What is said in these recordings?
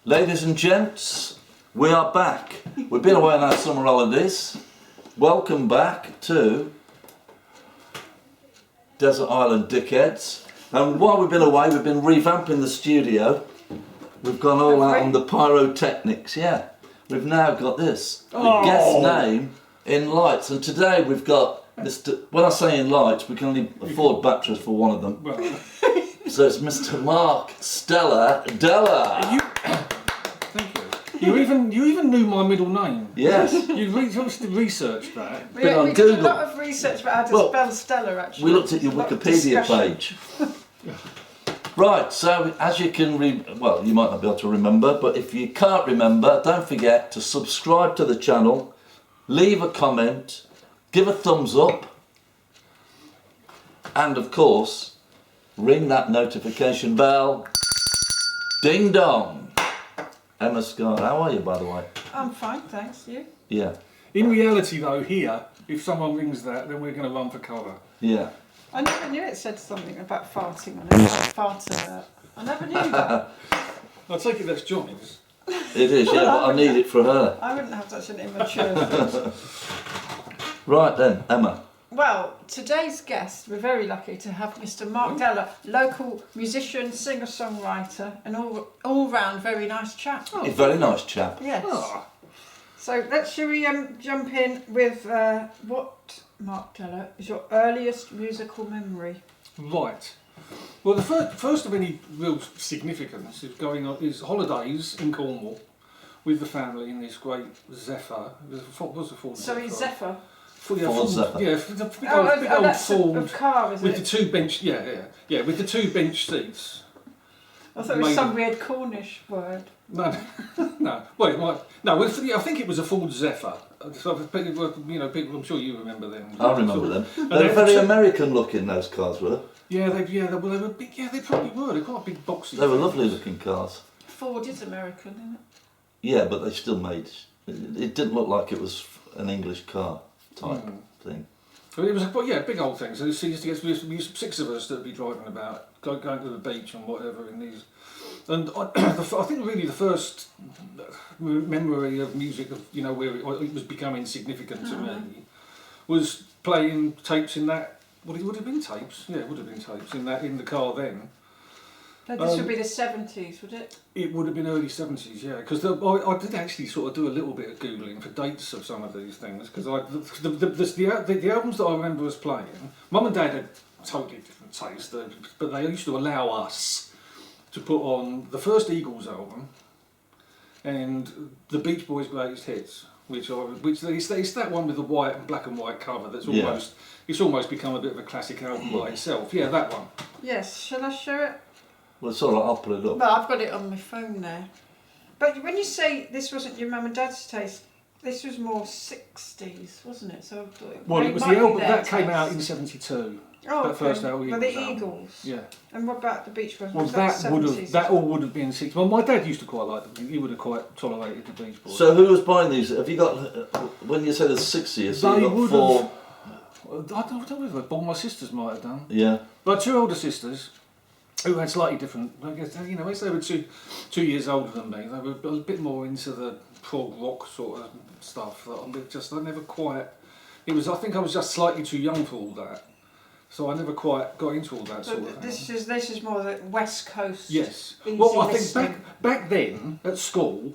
Ladies and gents, we are back. We've been away on our summer holidays. Welcome back to Desert Island Dickheads. And while we've been away, we've been revamping the studio. We've gone all out on the pyrotechnics, yeah. We've now got this, the guest name in lights. And today we've got, when I say in lights, we can only afford batteries for one of them. So it's Mr. Mark Stellar Dellar. Thank you. You even knew my middle name. Yes. You obviously researched that. Been on we Google. did a lot of research about how to spell Stellar, actually. We looked at your Wikipedia page. Right, so as you can well, you might not be able to remember, but if you can't remember, don't forget to subscribe to the channel, leave a comment, give a thumbs up, and of course, ring that notification bell. Ding dong. Emma Scott, how are you, by the way? I'm fine, thanks. You? Yeah. In reality, though, here, if someone rings that, then we're going to run for cover. Yeah. I never knew it said something about farting on it. Fart alert. I never knew that. I take it that's Johnny's. It is, yeah, but I need it for her. I wouldn't have such an immature thing. Right then, Emma. Well, today's guest, we're very lucky to have Mr. Mark Dellar, local musician, singer-songwriter, and all-round very nice chap. A very nice chap. Yes. Oh. So shall we jump in with what, Mark Dellar, is your earliest musical memory? Right. Well, the first of any real significance is going on is holidays in Cornwall with the family in this great Zephyr. What was the Ford Sorry, Zephyr? Ford Zephyr. Yeah, the big old that's Ford a car, is with it? the two bench. Yeah, with the two bench seats. I thought it was some weird Cornish word. No, no. Well, it might. No, I think it was a Ford Zephyr. So, people. I'm sure you remember them. I remember them. They were very American looking. Those cars were. Yeah, they were big. Yeah, they probably were. They're quite big boxy. They were lovely looking cars. Ford is American, isn't it? Yeah, but they still made. It didn't look like it was an English car type thing. But it was big old things. So we used to get we used 6 of us that would be driving about, going to the beach and whatever in these. And I think really the first memory of music of where it was becoming significant to me was playing tapes in that. Well, it would have been tapes. Yeah, it would have been tapes in the car then. No, this would be the 70s, would it? It would have been early 70s, yeah. Because I did actually sort of do a little bit of googling for dates of some of these things. Because the albums that I remember us playing, Mum and Dad had totally different taste, but they used to allow us to put on the first Eagles album and the Beach Boys' Greatest Hits, which it's that one with the white and black and white cover that's almost it's almost become a bit of a classic album by itself. Yeah, that one. Yes. Shall I show it? Well, it's all right, I'll put it up. Well, I've got it on my phone there. But when you say this wasn't your mum and dad's taste, this was more 60s, wasn't it? So I thought it was the album that came out in '72. Oh, that first album. Well, the Eagles. Yeah. And what about the Beach Boys? Well, that all would have been 60s. Well, my dad used to quite like them. He would have quite tolerated the Beach Boys. So who was buying these? Have you got, when you say there's 60, so you got 4? I don't know if my sisters might have done. Yeah. But 2 older sisters who had slightly different, I guess, as they were 2 years older than me, they were a bit more into the prog rock sort of stuff. I never quite. I think I was just slightly too young for all that. So I never quite got into all that sort of thing. This is more the West Coast. Yes. Well, I think back then at school,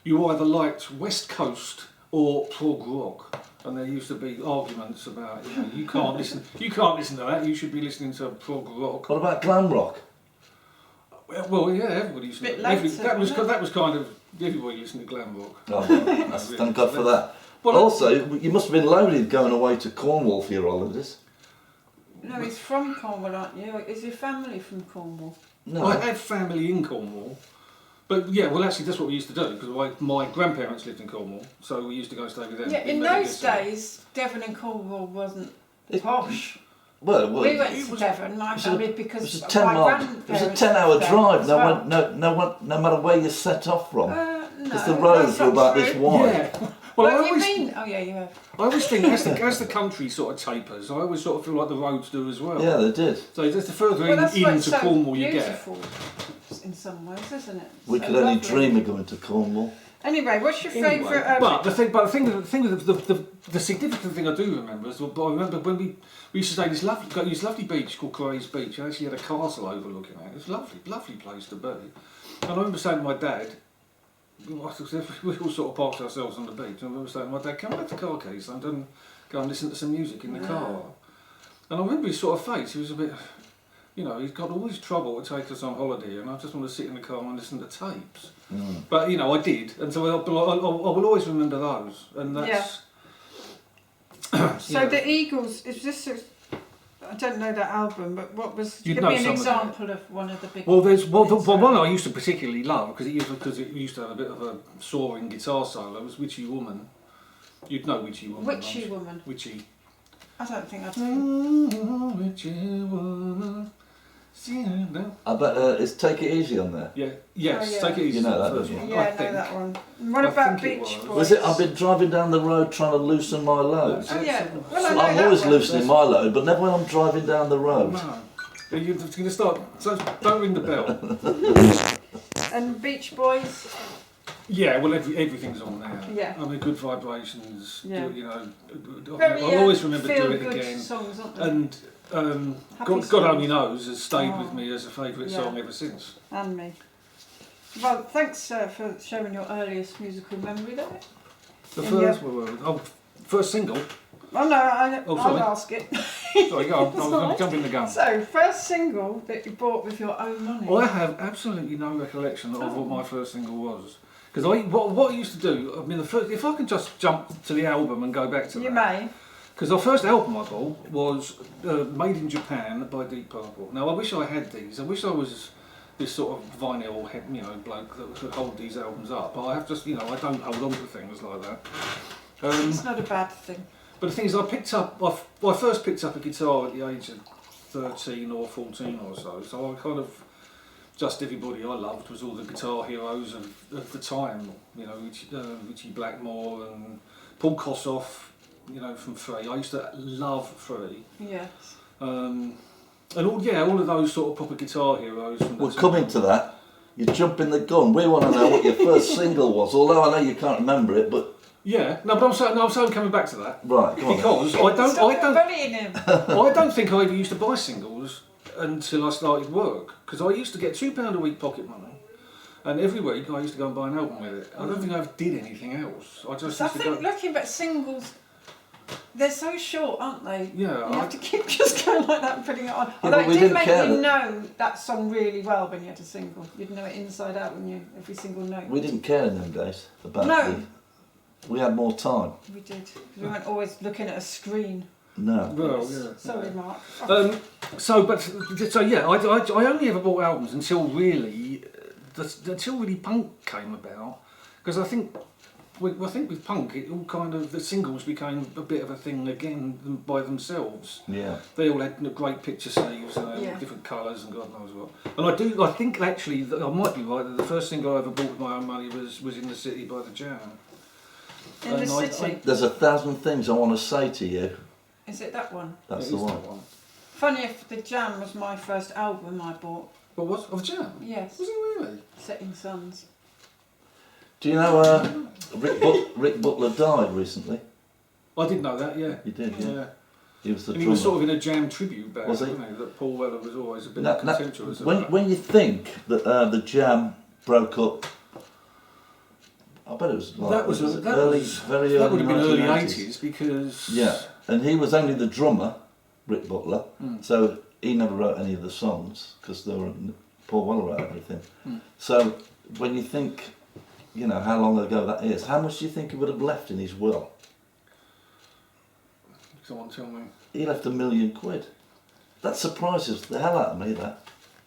you either liked West Coast or prog rock, and there used to be arguments about you can't listen to that. You should be listening to prog rock. What about glam rock? Well, yeah, everybody used to. That was kind of everybody listened to glam rock. Oh, thank God for that. Well, also, you must have been loaded going away to Cornwall for your holidays. No, he's from Cornwall, aren't you? Is your family from Cornwall? No. I had family in Cornwall. But yeah, well actually that's what we used to do, because my grandparents lived in Cornwall, so we used to go stay with them. Yeah, in those days, Devon and Cornwall wasn't posh. Well, we went to Devon, my family, because it was a 10-hour drive. No matter where you set off from, because the roads were about this wide. Yeah. Well, what do you mean? Oh yeah, you have. I always think as the country sort of tapers, I always sort of feel like the roads do as well. Yeah, they did. So the further into Cornwall you get. In in some ways, isn't it? We So could only lovely. dream of going to Cornwall. Anyway, what's your Anyway, favourite? but the thing with the significant thing I do remember is, I remember when we used to stay this lovely beach called Craig's Beach. It actually had a castle overlooking it. It was a lovely place to be. And I remember saying to my dad, we all sort of parked ourselves on the beach, and I remember saying to my dad, "Come back to car keys and go and listen to some music in the car." And I remember his sort of face. He was a bit, he's got all this trouble to take us on holiday, and I just want to sit in the car and listen to tapes. But I did, and so I will always remember those, and that's. So the Eagles is this. I don't know that album, but what was? You'd Give know me an some of it. example of one of the big. Well, there's hits. the one I used to particularly love because it used to have a bit of a soaring guitar solo. It was Witchy Woman. You'd know Witchy Woman. Witchy Woman. Witchy. I don't think I've. Witchy Woman. I bet it's Take It Easy on there. Yeah. Yes. Oh, yeah. Take It Easy. You know is the that, first don't one. you? Yeah, I I know think. that one. What I about think it Beach was. Boys? Was it? I've been driving down the road trying to loosen my load. Oh yeah. Well, I know I'm that always one. loosening my load, but never when I'm driving down the road. No. You're going to start. So don't ring the bell. And Beach Boys. Yeah, well, everything's on there. Yeah. I mean, Good Vibrations. Yeah. I'll always remember feel Do It good Again. songs, aren't they? And Happy God songs. Only Knows has stayed with Oh. me as a favourite Yeah. song ever since. And me. Well, thanks for sharing your earliest musical memory there. The And first single. Oh no, Oh, I'll sorry. ask it. Sorry, go on. I was going alright. to jump in the gun. So, first single that you bought with your own money. I have absolutely no recollection of what my first single was. Because what I used to do, I mean, if I can just jump to the album and go back to You that. may. Because the first album I bought was Made in Japan by Deep Purple. Now, I wish I had these. I wish I was this sort of vinyl, bloke that could hold these albums up. But I have just, I don't hold on to things like that. It's not a bad thing. But the thing is, I first picked up a guitar at the age of 13 or 14 or so. So I kind of, just everybody I loved was all the guitar heroes of the time. Richie Blackmore and Paul Kossoff. From Free. I used to love Free. Yes. And all of those sort of proper guitar heroes. From We're coming to that. You're jumping the gun. We want to know what your first single was, although I know you can't remember it, but... Yeah, no, but I'm saying coming back to that. Right, come on. Because Stop bullying him. I don't think I ever used to buy singles until I started work. Because I used to get £2 a week pocket money. And every week I used to go and buy an album with it. I don't think I ever did anything else. I just So I used to think go... looking back, singles, they're so short, aren't they? Yeah, You have to keep just going like that and putting it on. Yeah, Although but we it did didn't make care you that- know that song really well when you had a single. You'd know it inside out when you every single note. We didn't care in them days about No. it. We had more time. We did. 'Cause we weren't always looking at a screen. No. Well, yeah. Sorry, Mark. I only ever bought albums until really punk came about, because I think with punk it all kind of, the singles became a bit of a thing again by themselves. Yeah. They all had great picture sleeves and Yeah. different colours and God knows what. And I think actually that I might be right that the first single I ever bought with my own money was In the City by the Jam. In the And I- city. There's 1,000 things I want to say to you. Is it that one? That's It the is one. that one. Funny if the Jam was my first album I bought. What was of Jam? Yes. Was it really? Setting Suns. Do you know Rick Butler died recently? I did know that. Yeah. You did, yeah. Yeah. He was the And he drummer. was sort of in a Jam tribute band, Was he? wasn't he? That Paul Weller was always a bit Now, contemptuous when, about. when you think that the Jam broke up, I bet it was like That was very early that would have been early 1980s. 80s because Yeah, and he was only the drummer, Rick Butler, Mm. so he never wrote any of the songs because Paul Weller wrote everything. Mm. So when you think, how long ago that is, how much do you think he would have left in his will? Someone tell me. He left £1 million. That surprises the hell out of me, that,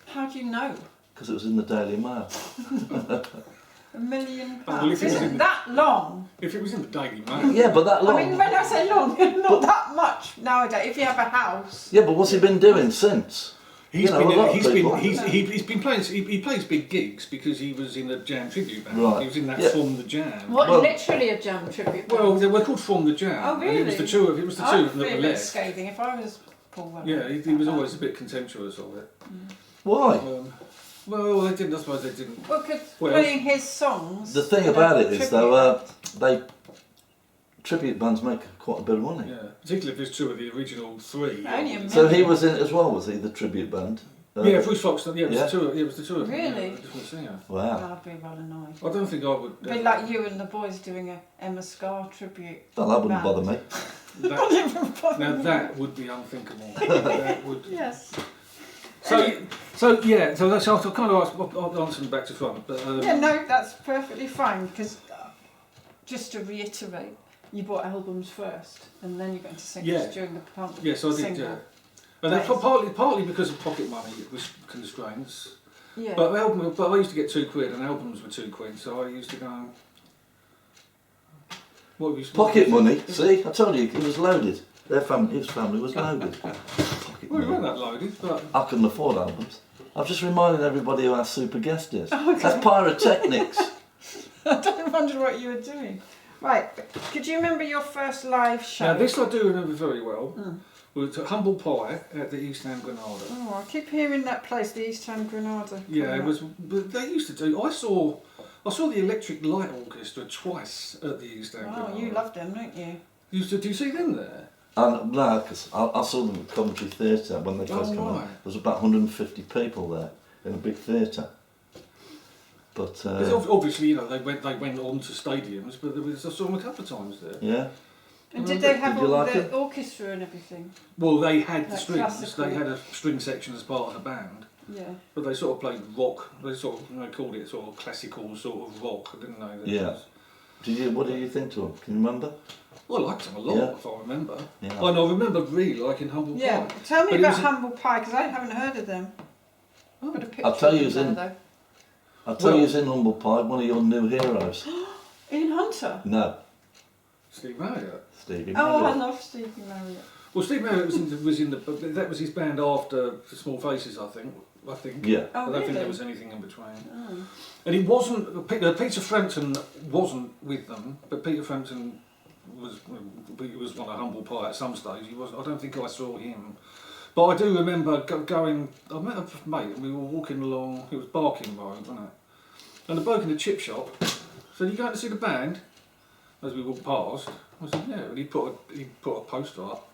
How do you know? because it was in the Daily Mail. £1 million. Oh, well, if it was Isn't in- that long? If it was in the Daily Mail. Yeah, but that long. I mean, when I say long, not that much nowadays. If you have a house. Yeah, but what's he been doing since? He's a lot of people. he's been playing. He plays big gigs because he was in a Jam tribute band. Right. He was in that Yeah. From the Jam. What, Well- literally a Jam tribute? Well, they were called From the Jam. Oh, And it was really? the two of them I'd that be a were bit left. scathing if I was Paul Weller. Yeah, he was always a bit contemptuous of it. Why? Well, they didn't. I suppose they didn't. Well, because Well, playing his songs. The thing about it is, though, tribute bands make quite a bit of money. Yeah, particularly if it's two of the original three. Only a So he million. was in it as well, was he? The tribute band. Yeah, Bruce Foxton. Yeah, it was Yeah. the two. It was the two of them. Really? Yeah, a different singer. Wow. I'd be well annoyed. I don't think I would. It'd be like you and the boys doing a Emma Scar tribute. Well, that wouldn't band. bother me. That, now that would be unthinkable. That would. Yes. So yeah. So that's. I'll kind of I'll answer them back to front. But, Yeah, no, that's perfectly fine because just to reiterate, you bought albums first and then you got into singles Yeah. during the punk Yes, I did. single. Yeah. And then partly because of pocket money constraints. Yeah. But I used to get £2 and albums were £2, so I used to go. What was Pocket money. See, I told you, he was loaded. His family was loaded. Pocket Well, we money. weren't that loaded, but I couldn't afford albums. I've just reminded everybody who our super guest is. Okay. That's pyrotechnics. I don't wonder what you were doing. Right, could you remember your first live show? now this I do remember very well. Mm. We were at Humble Pie at the East End Granada. Oh, I keep hearing that place, the East End Granada. Yeah, it was. But they used to do. I saw the Electric Light Orchestra twice at the East End Granada. Oh, you love them, don't you? Do you see them there? And no, because I saw them at Coventry Theatre when they first Oh, came on. right. There was about 150 people there in a big theatre. But Because obviously, you know, they went on to stadiums, but I saw them a couple of times there. yeah, And did they have Did you all like the it? orchestra and everything? Well, they had the Like strings. classical. They had a string section as part of the band, Yeah. but they sort of played rock. They sort of called it sort of classical sort of rock, didn't they? Yeah. What did you think to them? Can you remember? Well, I liked them a lot, Yeah. if I remember. Yeah. And I remember really liking Humble Yeah. Pie. Tell me But it about was Humble Pie because I haven't heard of them. Got a picture I'll tell you, of it's them in- there, though. I'll tell Well- you, it's in Humble Pie, one of your new heroes. Ian Hunter. No, Steve Marriott. Stevie Oh, I Marriott. love Stevie Marriott. Well, Steve Marriott was in the. That was his band after the Small Faces, I think. Yeah. Oh, I don't think there really? was anything in between. Oh. And it wasn't. Peter Frampton wasn't with them, but Peter Frampton was one of Humble Pie at some stage. He was. I don't think I saw him, but I do remember going. I met a mate, and we were walking along. It was Barking Road, wasn't it? And the bloke in the chip shop said, "You going to see the band?" As we walked past, I said, "Yeah." And he put a poster up.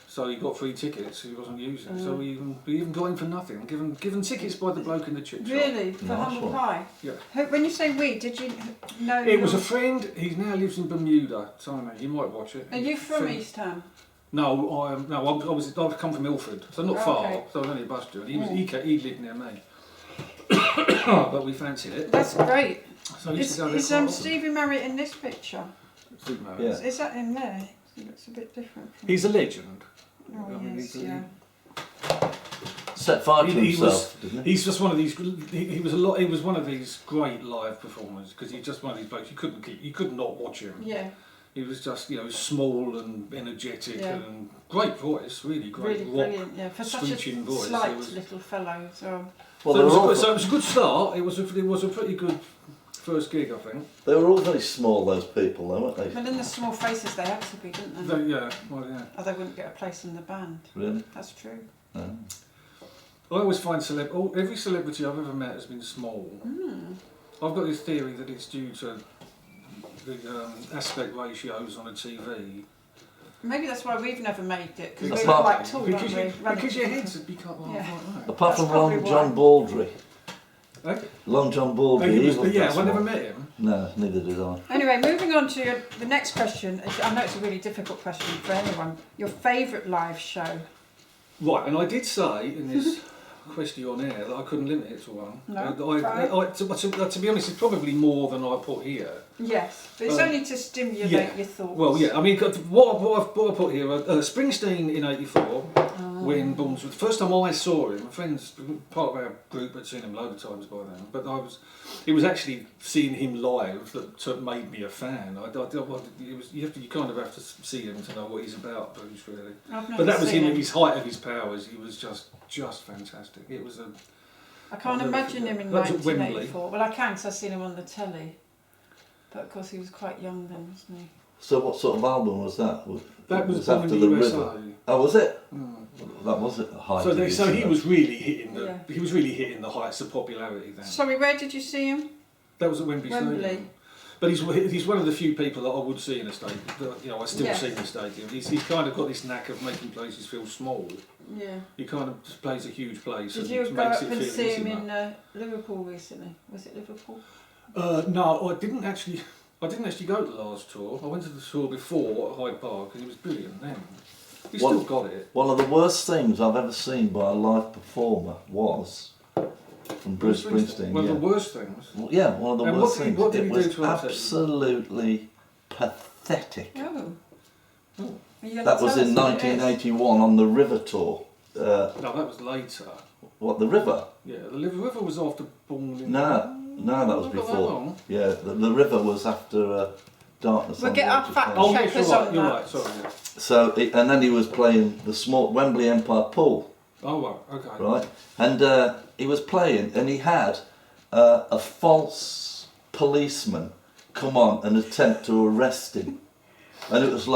So he got free tickets he wasn't using. So we even got him for nothing. Given tickets by the bloke in the chip shop. Really? For Nice Humble one. Pie? Yeah. When you say we, did you know? It was a friend. He now lives in Bermuda. Tony, you might watch it. Are you from East Ham? No, I've come from Ilford, so not far. Okay. So I was only a bus journey. He lived near me, but we fancied it. That's great. So I used Is to go there quite often. Stevie Marriott in this picture? Steve Marriott. Yeah. Is that him there? He looks a bit different. From He's a legend. Oh, I mean, yes, he's- yeah. Set fire to He himself, didn't he? He's just one of these. He was one of these great live performers because he's just one of these blokes you could not watch him. Yeah, He was just small and energetic Yeah. and great voice, really great really rock. brilliant. Yeah, for such a screeching voice. slight It was- little fellow. So Well, so, they it were, all, was so it was a good start. It was a pretty good first gig, I think. they were all very small, those people, though, weren't they? but in the Small Faces they had to be, didn't they? Yeah, well, yeah. Or they wouldn't get a place in the band. Really? That's true. No. I always find every celebrity I've ever met has been small. Hmm. I've got this theory that it's due to the aspect ratios on a TV. Maybe that's why we've never made it because That's we're part- quite tall, because aren't we? because your heads would become Yeah. Apart That's from Long probably John why. Baldry. Okay. Long John Baldry. he was Yeah, that I never small. met him. No, neither did I. Anyway, moving on to the next question. I know it's a really difficult question for anyone. Your favourite live show? Right, and I did say in this questionnaire that I couldn't limit it to one. No, To be honest, it's probably more than I put here. Yes, but it's only to stimulate yeah. your thoughts. Well, yeah, I mean, what I put here, Springsteen in '84, when Bourne was the first time I saw him. Friends, part of our group had seen him a load of times by then, but it was actually seeing him live that made me a fan. You kind of have to see him to know what he's about, Bruce, really. I've never But that was seen him at his height of his powers. He was just fantastic. It was a. I can't I'll never imagine forget. him in That was at 1984. Well, I can because I've seen him on the telly. But of course he was quite young then, wasn't he? So what sort of album was that? That was after Born the in the USA. River. Oh, was it? That was at the height. So he was really hitting the Yeah. he was really hitting the heights of popularity then. Sorry, where did you see him? That was at Wembley Stadium. But he's one of the few people that I would see in a stadium. That, you know, I still see in the stadium. He's kind of got this knack of making places feel small. Yeah. He kind of just plays a huge place. Did and you go makes up it and feel see him intimate. in Liverpool recently? Was it Liverpool? No, I didn't actually go to the last tour. I went to the tour before at Hyde Park, and he was brilliant then. He's still got it. One of the worst things I've ever seen by a live performer was from Bruce Springsteen. One of the worst things. Well, yeah, one of the worst things. What did he it do was to upset you? absolutely pathetic. Oh. Oh. Are you gonna That was tell us in what it is? 1981 on the River tour. No, that was later. What, the River? Yeah, the River was after Born in. No, that was Not that before. long. Yeah, the River was after Darkness. We'll on get the our Edge of fact Fame. Oh, yes, checkers you're right. on You're that. right. Sorry. Yeah. So, and then he was playing the small Wembley Empire Pool, Oh, right. Okay. right? And he was playing, and he had a false policeman come on and attempt to arrest him, and it was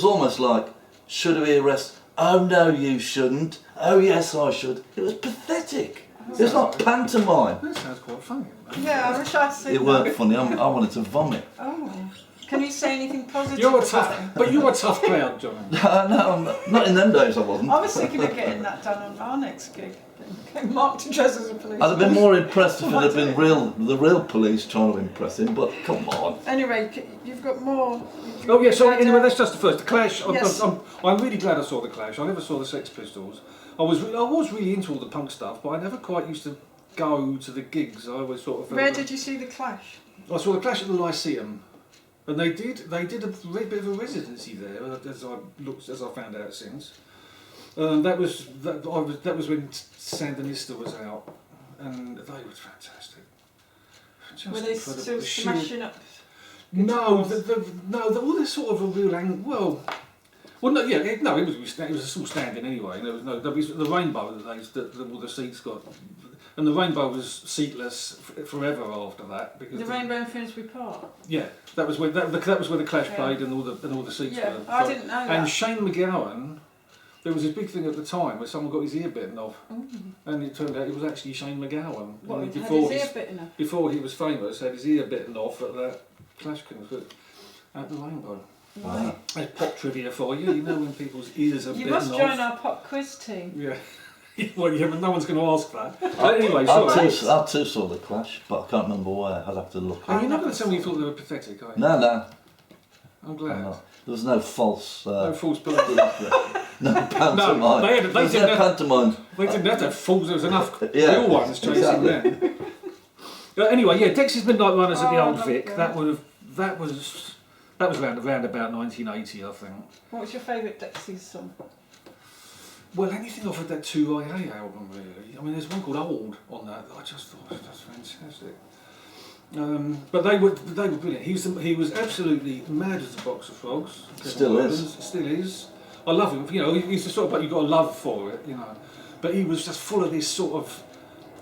almost like, should we arrest? Oh no, you shouldn't. Oh yes, I should. It was pathetic. It was like pantomime. That sounds quite funny. Yeah, I wish I'd seen It that. weren't funny. I wanted to vomit. Oh. Can you say anything positive You're a about tough, him? but you're a tough crowd, John. No, not in them days. I wasn't. I was thinking of getting that done on our next gig. Getting Mark to dress as a policeman. I'd have been more impressed if it had been the real police trying to impress him. But come on. Anyway, you've got more. Oh yeah, sorry. Anyway, that's just the first. The Clash. Yes. I'm really glad I saw the Clash. I never saw the Sex Pistols. I was really into all the punk stuff, but I never quite used to go to the gigs. I always sort of. Felt Where did you see the Clash? I saw the Clash at the Lyceum, and they did a bit of a residency there, as I found out since. That was when Sandinista was out, and they were fantastic. Just Were they incredible. still The sheer- smashing up? No, all this sort of a real no, yeah, it was all standing anyway. There was the rainbow that all the seats got, and the rainbow was seatless forever after that because The Rainbow in Finsbury Park? yeah, that was where the Clash Yeah. played and all the seats Yeah, were. I didn't know that. And Shane McGowan, there was this big thing at the time where someone got his ear bitten off, and it turned out it was actually Shane McGowan. What, And had his ear bitten off? before he was famous, had his ear bitten off at that Clash concert at the Rainbow. Right. That's pop trivia for you. You know when people's ears are You bitten must off. join our pop quiz team. Yeah. Well, yeah, but no one's going to ask that. But anyway, sorry. I too saw the Clash, but I can't remember where. I'd have to look. Oh, you're not going to tell me you thought they were pathetic, are you? No. I'm glad. I'm not. There was no false. No false belief. No pantomime. No, they There was didn't no have- pantomime. They didn't have to have fools, there was enough Yeah, real ones chasing exactly. them. Anyway, yeah, Dexys Midnight Runners at the Oh, Old I Vic. love That was around about 1980, I think. What was your favourite Dexys song? Well, anything off of that 2IA album, really. I mean, there's one called Old on that I just thought was just fantastic. But they were brilliant. He was absolutely mad as a box of frogs. Still is. Still is. I love him. You know, he's the sort of, but you've got a love for it, you know. But he was just full of this sort of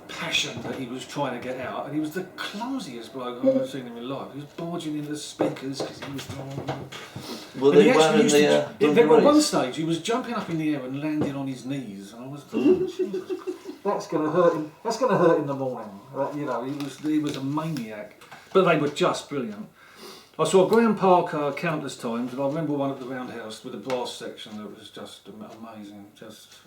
passion that he was trying to get out, and he was the clumsiest bloke I've ever seen him in life. He was barging in the speakers because he was. Were And they he actually wearing used to, the at one dungarees? stage he was jumping up in the air and landing on his knees, and I was Jesus, that's going to hurt him. That's going to hurt in the morning. You know, he was a maniac. But they were just brilliant. I saw Graham Parker countless times, and I remember one at the Roundhouse with a brass section that was just amazing, just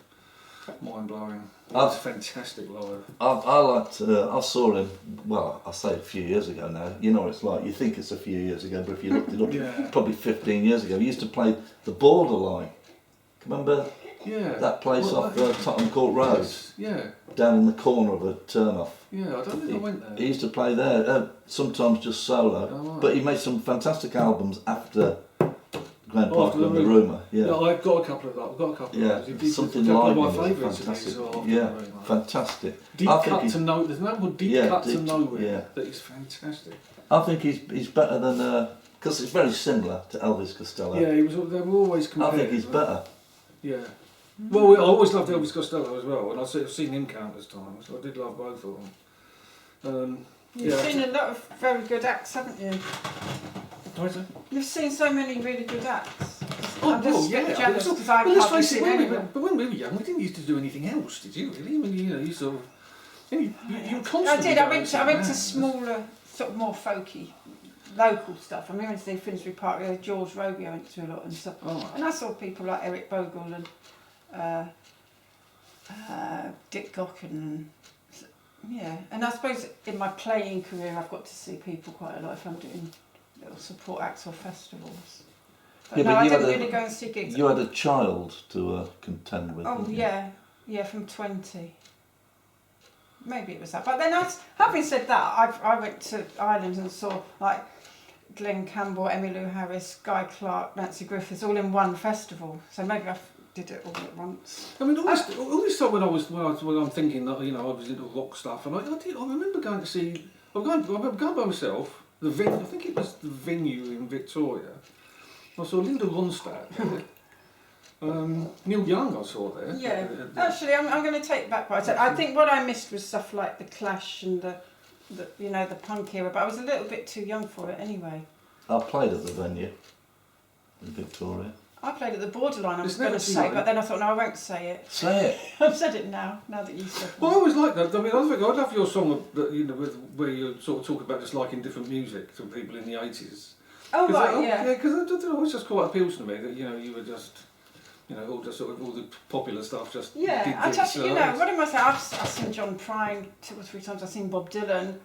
mind blowing. It was fantastic live. I saw him. Well, I say a few years ago now. You know what it's like. You think it's a few years ago, but if you looked it up, Yeah. probably 15 years ago. He used to play the Borderline. Remember Yeah. that place Well, off Tottenham Court Road, Yeah. down in the corner of a turnoff. Yeah, I don't think I went there. He used to play there, sometimes just solo, Oh, right. but he made some fantastic albums after Graham After Parker the and the Rumour. Rumour. Yeah, I've got a couple of those. He did something a couple like of my him was favourites. fantastic. After Yeah, the Rumour. fantastic. Deep I think Cut he's- to Nowhere. There's another one, Deep Yeah, Cut to Deep- Nowhere. yeah. That is fantastic. I think he's better than because it's very similar to Elvis Costello. Yeah, they were always I compared. think he's better. Yeah. Well, I always loved Elvis Costello as well, and I've seen him countless times. So I did love both of them. You've Yeah. seen a lot of very good acts, haven't you? You've seen so many really good acts. Oh, I'm just a bit jealous because I've let's hardly face it, seen any of them. but when we were young, we didn't used to do anything else, did you? Really? I mean, you sort of, you were constantly. I did. I going went to bands. smaller, sort of more folky, local stuff. I mean, I went to see Finsbury Park. George Roby I went to a lot and stuff. Oh. And I saw people like Eric Bogle and Dick Gocken and yeah. And I suppose in my playing career, I've got to see people quite a lot if I'm doing little support acts or festivals. But Yeah, no, but I you didn't had a- really go and see gigs. You had a child to contend with. Oh didn't you? yeah, from 20. Maybe it was that. But then, having said that, I went to Ireland and saw like Glenn Campbell, Emmylou Harris, Guy Clarke, Nancy Griffiths, all in one festival. So maybe I did it all at once. I mean, all this time when I'm thinking that I was into rock stuff, and I remember going to see. I remember going by myself. I think it was the venue in Victoria. I saw Linda Ronstadt there. Neil Young I saw there. Yeah. Actually, I'm going to take back what I said. I think what I missed was stuff like the Clash and the punk era, but I was a little bit too young for it anyway. I played at the venue in Victoria. I played at the Borderline, I was It's going never to too say, late. but then I thought, no, I won't say it. Say it. I've said it now that you said it. Well, I always like that. I mean, I love your song that where you sort of talk about just liking different music to people in the 80s. Oh, right, yeah. Yeah, because it always just quite appeals to me that you were just all just sort of all the popular stuff just. Yeah, did I this, just, what am I saying? I've seen John Prine 2 or 3 times, I've seen Bob Dylan.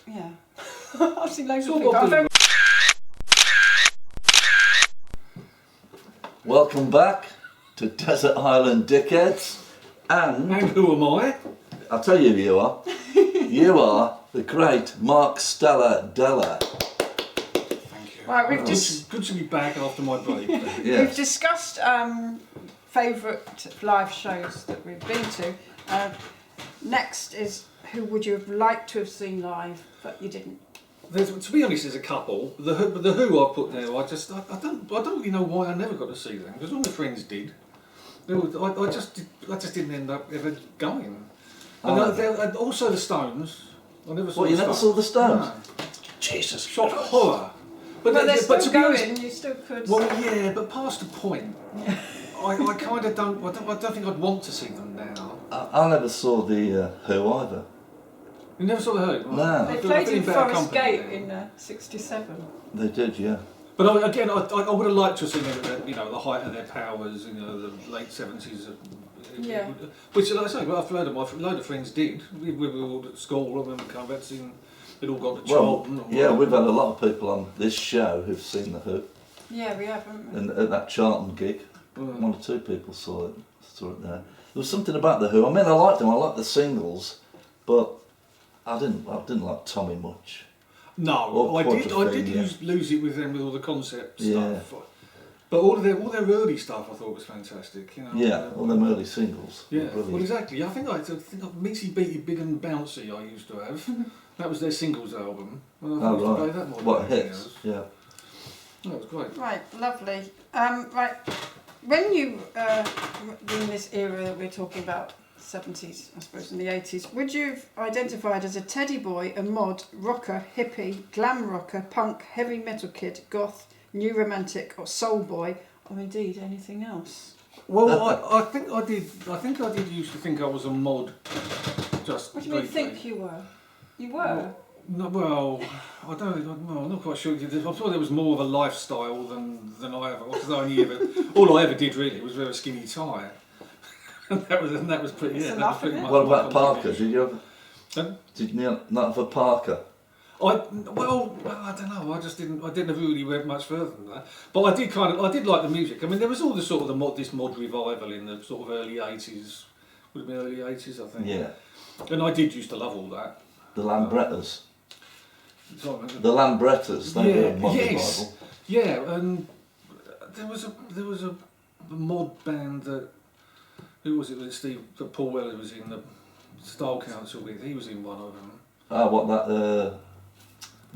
Yeah. I've seen loads of Saw people. Bob Dylan. Welcome back to Desert Island Dickheads. And And who am I? I'll tell you who you are. You are the great Mark Stellar Dellar. Thank you. Right, we've Good to be back after my break. We've Yes. discussed favourite live shows that we've been to. Next is who would you have liked to have seen live, but you didn't? To be honest, there's a couple. The Who I put there, I don't really know why I never got to see them because all my friends did. I just didn't end up ever going. And also the Stones. I never saw. What, you never saw the Stones? No. Jesus. Shock horror. But they're still to be going, honest- you still could. Well, yeah, but past the point. I kind of don't. I don't think I'd want to see them now. I never saw the Who either. You never saw the Who? No. They I've played been in better Forest company Gate then. in '67. They did, yeah. But I would have liked to have seen them at the height of their powers, the late 70s. Yeah. Which, like I say, well, a load of friends did. We were all at school, I remember coming back to seeing, they'd all gone to Well, Charlton. or yeah, whatever. we've had a lot of people on this show who've seen the Who. Yeah, we have, haven't we? And at that Charlton gig, Mm. 1 or 2 people saw it there. There was something about the Who. I mean, I liked them. I liked the singles, but I didn't like Tommy much. No, Or I did Quadrophenia. lose it with them with all the concept Yeah. stuff. But all their early stuff I thought was fantastic. Yeah, all them early singles. were Yeah, brilliant. well, exactly. I think Mixie Beaty Big and Bouncy I used to have. That was their singles album. And I Oh, used to play right. that more than What anything hits? else. Yeah. That was great. Right, lovely. Right, when you were in this era that we're talking about, 70s, I suppose, and the 80s, would you have identified as a teddy boy, a mod, rocker, hippie, glam rocker, punk, heavy metal kid, goth, new romantic, or soul boy, or indeed anything else? Well, I think I did. I think I did used to think I was a mod. Just. What do you mean, briefly. think you were? You were? No, well, I don't. Well, I'm not quite sure. I thought there was more of a lifestyle than I ever. Because all I ever did really was wear a skinny tie. and that was pretty. It's Yeah, that enough, was pretty isn't it? much What my about Parker? contribution. Did you have? Huh? Did you not have a Parker? I don't know. I didn't really went much further than that. But I did like the music. I mean, there was all this sort of this mod revival in the sort of early 80s. Would have been early 80s, I think. Yeah. And I did used to love all that. The Lambrettas. So, The Lambrettas. They were a mod yes, revival. yeah, and there was a mod band that who was it that Paul Weller was in the Style Council with. He was in one of them. Ah, what that?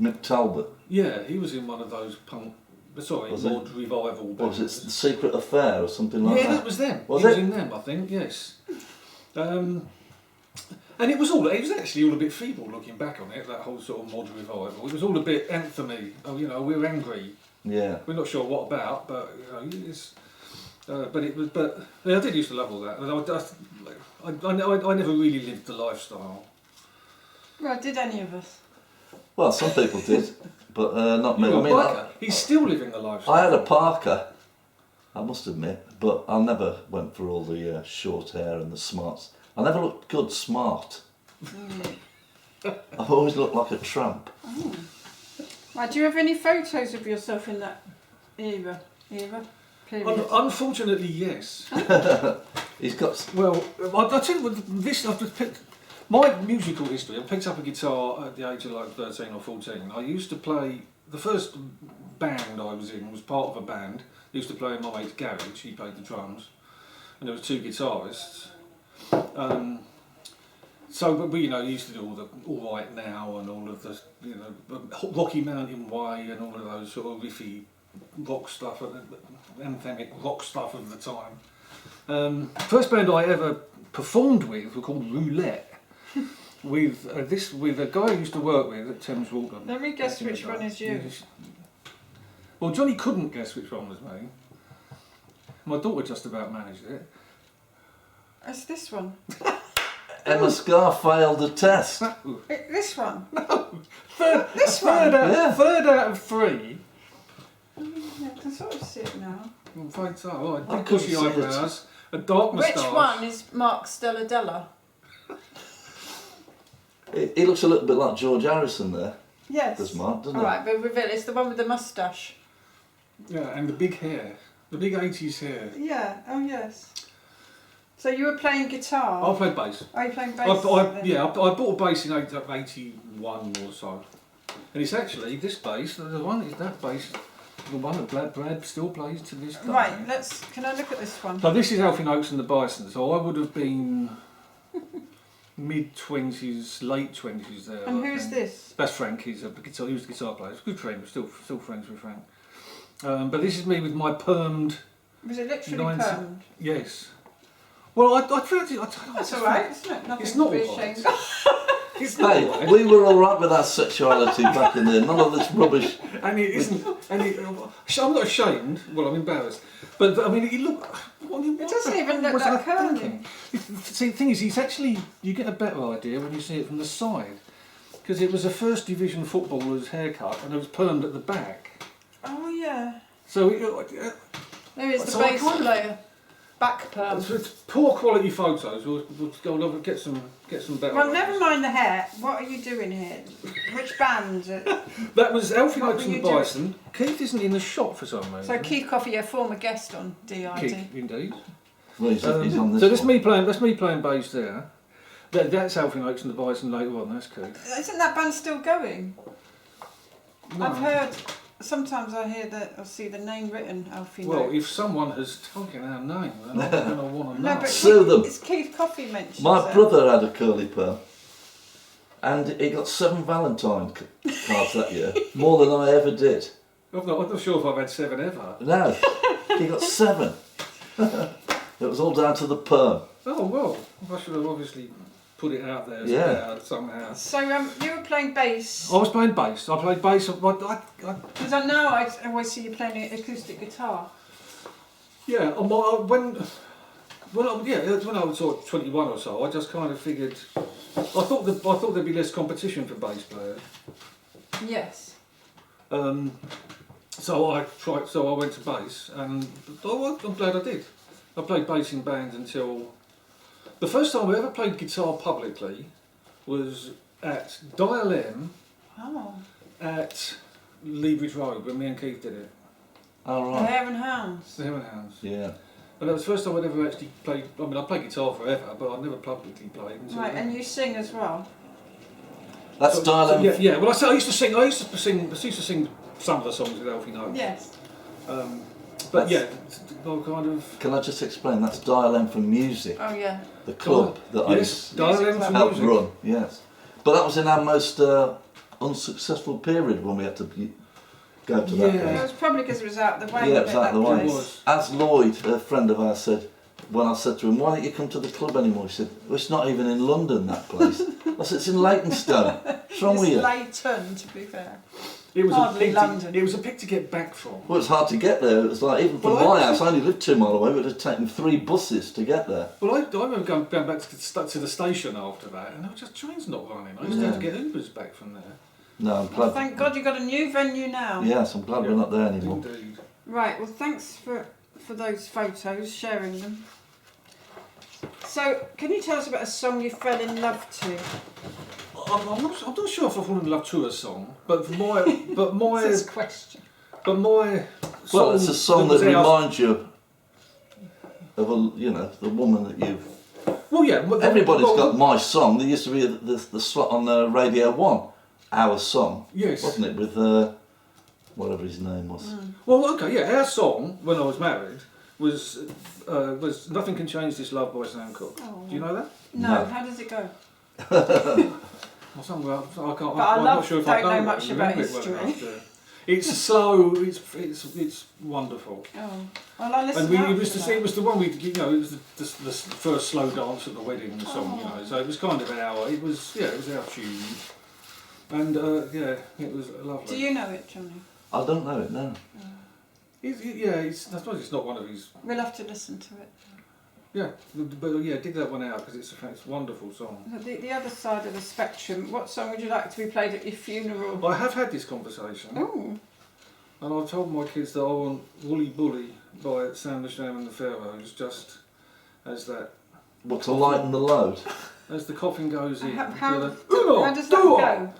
Mick Talbot. Yeah, he was in one of those punk. Sorry, Was mod revival bands. What was it? The Secret Affair or something like Yeah, that? that was them. Was he was it? in them, I think. Yes. And it was actually all a bit feeble looking back on it, that whole sort of mod revival. It was all a bit anthem-y. Oh, you know, we're angry. Yeah. We're not sure what about, but you know, it's. But yeah, I did used to love all that. I never really lived the lifestyle. Well, did any of us? Well, some people did, but not me. Well, I mean, Parker, he's still living the lifestyle. I had a Parker, I must admit, but I never went for all the short hair and the smarts. I never looked good smart. I've always looked like a tramp. Oh. Right, do you have any photos of yourself in that era? Period? Unfortunately, yes. He's got. Well, I tell you what, this I've just picked. My musical history, I picked up a guitar at the age of like 13 or 14. I used to play, the first band I was in was part of a band. I used to play in my mate's garage, he played the drums, and there was 2 guitarists. So, but we, you know, used to do all the All Right Now and all of the, you know, Rocky Mountain Way and all of those sort of riffy rock stuff, anthemic rock stuff of the time. First band I ever performed with were called Roulette. With a guy I used to work with at Thames Water. Let me guess which one is you. Well, Johnny couldn't guess which one was me. My daughter just about managed it. It's this one. Emma Scar failed the test. This one. This one. Third out of 3. Yeah, I can sort of see it now. I'm afraid so. Right, I big couldn't bushy see it. eyebrows, a dark moustache. Which one is Mark Stellar Dellar? He looks a little bit like George Harrison there. Yes. Does Mark, doesn't All right, but reveal it's the one with the moustache. Yeah, and the big hair, the big 80s hair. Yeah. Oh yes. So you were playing guitar. I played bass. Are you playing bass? I bought a bass in 81 or so, and it's actually this bass. The one is that bass, the one that Brad still plays to this day. Right. Can I look at this one? So this is Alfie Noakes and the Bison. So I would have been mid-20s, late 20s there. And I who's think. this? That's Frank. He was a guitar player. He's a good friend. We're still friends with Frank. But this is me with my permed. Was it literally 90 permed? Yes. Well, I felt it. That's all right. It's not nothing It's not to be all right. ashamed of. It's not Hey, right. we were all right with our sexuality back in there. None of this rubbish. And it isn't. And I'm not ashamed. Well, I'm embarrassed. But I mean, you look. It doesn't even look that curly. See, the thing is, you get a better idea when you see it from the side, because it was a first division footballer's haircut, and it was permed at the back. Oh yeah. So There is the So I bass kind of- player. Back perm. it's poor quality photos. We'll go and get some better. Well, ones. never mind the hair. What are you doing here? Which band? That was Alfie What Noakes were and you the Bison. Keith isn't in the shop for some reason. So Keith Coffey, a former guest on DID. Keith, indeed. Well, he's on this. So that's one. me playing bass there. That's Alfie Noakes and the Bison later on. That's Keith. Isn't that band still going? No. I've heard. Sometimes I hear that I see the name written Alfie. Well, Noakes. if someone has taken our name, then I'm going to want to know. No, but Sue them. It's Keith Coffey mentioned. My it. brother had a curly perm, and he got 7 Valentine cards that year, more than I ever did. I'm not sure if I've had 7 ever. No, he got 7. It was all down to the perm. Oh well, I should have obviously put it out there somehow. So you were playing bass. I was playing bass. I played bass. Because I know I always see you playing an acoustic guitar. Yeah, when I was sort of 21 or so, I just kind of figured. I thought there'd be less competition for bass players. Yes. So I went to bass, and I'm glad I did. I played bass in bands until the first time I ever played guitar publicly was at Dial M Oh. at Leabridge Road when me and Keith did it. All The right. Hare and Hounds. The Heaven Hounds. Yeah. And that was the first time I'd ever actually played. I mean, I played guitar forever, but I never publicly played. Until Right, then. and you sing as well. That's Dial M. Yeah. Well, I used to sing some of the songs with Alfie Noakes. Yes. But yeah, well, kind of. Can I just explain? That's Dial M for music, Oh yeah. the club that I Yes, Dial M for helped music. run. Yes, but that was in our most unsuccessful period when we had to go to that Yeah. It place. was probably because it was out of the way. Yeah, a it was bit, out of the that way. It place. was. As Lloyd, a friend of ours, said, when I said to him, why don't you come to the club anymore? He said, well, it's not even in London, that place. I said, it's in Leytonstone. What's wrong with you? It's Leighton, to be fair. It was Hardly a pig London. it was a pig to get back from. Well, it's hard to get there. It was like, even from my house, I only lived 2 miles away, but it would have taken 3 buses to get there. Well, I remember going back to the station after that, and there were just trains not running. I used to have to get Ubers back from there. No, I'm glad. Well, thank God you got a new venue now. Yes, I'm glad we're not there anymore. Indeed. Right, well, thanks for those photos, sharing them. So, can you tell us about a song you fell in love to? I'm not sure if I've fallen in love to a song, but my That's a question. Well, it's a song that reminds you of the woman that you've. Well, yeah. Everybody's got my song. There used to be the slot on Radio 1, our song. Yes. Wasn't it with whatever his name was? Well, okay, yeah. Our song when I was married was "Nothing Can Change This Love" by John Cooper. Oh. Do you know that? No, how does it go? Well, somewhere I can't. But I'm not sure if I don't know don't much about remember it well history. enough to- It's slow. It's wonderful. Oh, well, I listened And out it to was that. it was the one it was the first slow dance at the wedding song, So it was kind of it was our tune, and it was lovely. Do you know it, Johnny? I don't know it now. I suppose it's not one of his. We'll have to listen to it. Yeah, but dig that one out because it's a wonderful song. The other side of the spectrum, what song would you like to be played at your funeral? I have had this conversation, Oh, and I've told my kids that I want "Woolly Bully" by Sam the Sham and the Pharaohs, just as that. What, to lighten the load? As the coffin goes in. how does that go?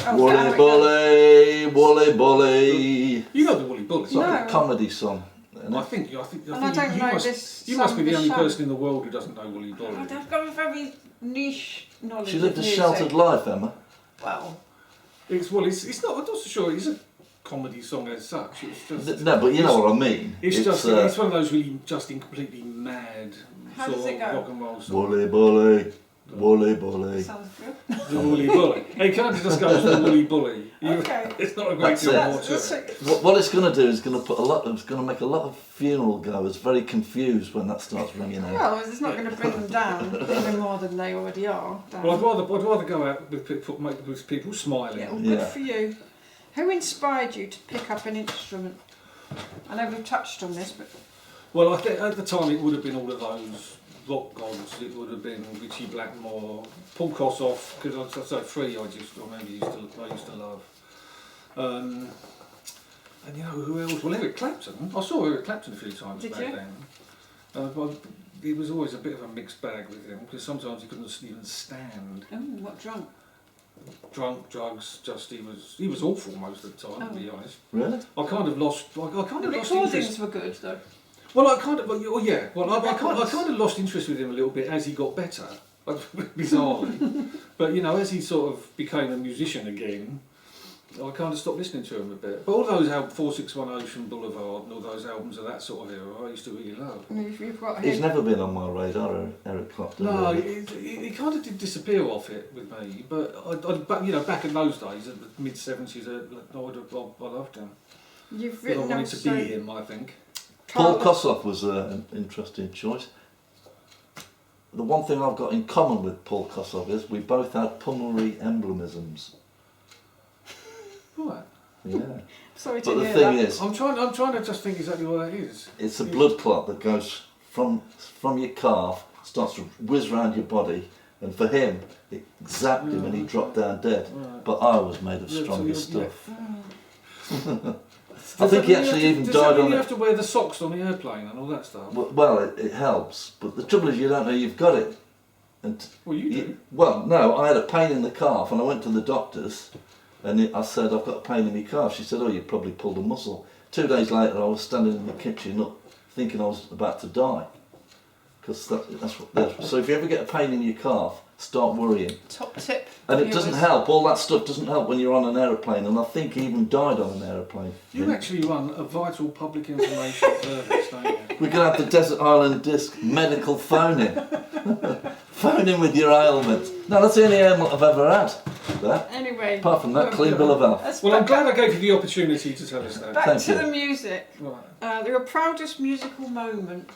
Oh, Woolly how it goes. bully, woolly bully. You know the Woolly Bully. It's like a No. comedy song. Isn't I it? think And I don't you know must. this You must be the song, only the person in the world who doesn't know Woolly Bully. I've got a very niche knowledge. She lived of a music. sheltered life, Emma. Well, It's not. I'm not so sure it's a comedy song as such. It's just. No, but you know what I mean. It's just. It's one of those really just completely mad How sort does it of go? rock and roll songs. Woolly bully, woolly bully. sounds good. The Woolly Bully. It kind of just goes to the Woolly Bully. Okay. It's not a great That's deal it. more to it. What it's going to do is going to make a lot of funeral goers very confused when that starts ringing out. Well, it's not going to bring them down any more than they already are. Well, I'd rather go out with people smiling. Yeah, well, good Yeah. for you. Who inspired you to pick up an instrument? I know we've touched on this, but Well, I think at the time it would have been all of those rock gods. It would have been Richie Blackmore, Paul Kossoff, because I say three I remember used to love. And you know who else? Well, Eric Clapton. I saw Eric Clapton a few times Did back you? then. But it was always a bit of a mixed bag with him because sometimes he couldn't even stand. oh, what drunk? Drunk, drugs, he was awful most of the time, to be honest. Really? I kind of lost The interest. recordings were good though. Well, I kind of lost interest with him a little bit as he got better, bizarrely. But you know, as he sort of became a musician again, I kind of stopped listening to him a bit. But all those 461 Ocean Boulevard and all those albums of that sort of era, I used to really love. You've got He's him. never been on my radar, Eric Clapton. No, really. he kind of did disappear off it with me. But back in those days, at the mid '70s, I loved him. You've I written wanted to also be him, I think. Paul Kossoff was an interesting choice. The one thing I've got in common with Paul Kossoff is we both had pulmonary emblemisms. Right. Yeah. Sorry to But the hear thing that. is, I'm trying to just think exactly what that is. it's a blood clot that goes from your calf, starts to whiz round your body, and for him, it zapped him and he dropped down dead. Right. But I was made of Yeah, so stronger you're- stuff. I Does think that he mean actually you have even to, died does that mean on you it. have to wear the socks on the airplane and all that stuff? Well, it helps, but the trouble is you don't know you've got it. And Well, you do. Well, no, I had a pain in the calf and I went to the doctors and I said, I've got a pain in my calf. She said, oh, you probably pulled a muscle. 2 days later I was standing in the kitchen thinking I was about to die. Because that's what. So if you ever get a pain in your calf, start worrying. Top tip. And it viewers. doesn't help, all that stuff doesn't help when you're on an aeroplane, and I think he even died on an aeroplane. You actually run a vital public information service, don't you? We're going to have the Desert Island Disc medical phone-in. Phone in with your ailment. No, that's the only ailment I've ever had. That. Anyway. Apart from that, clean bill of health. Let's Well, I'm back glad I up- gave you the opportunity to tell us that. Back Thank to you. the music. Right. Your proudest musical moment.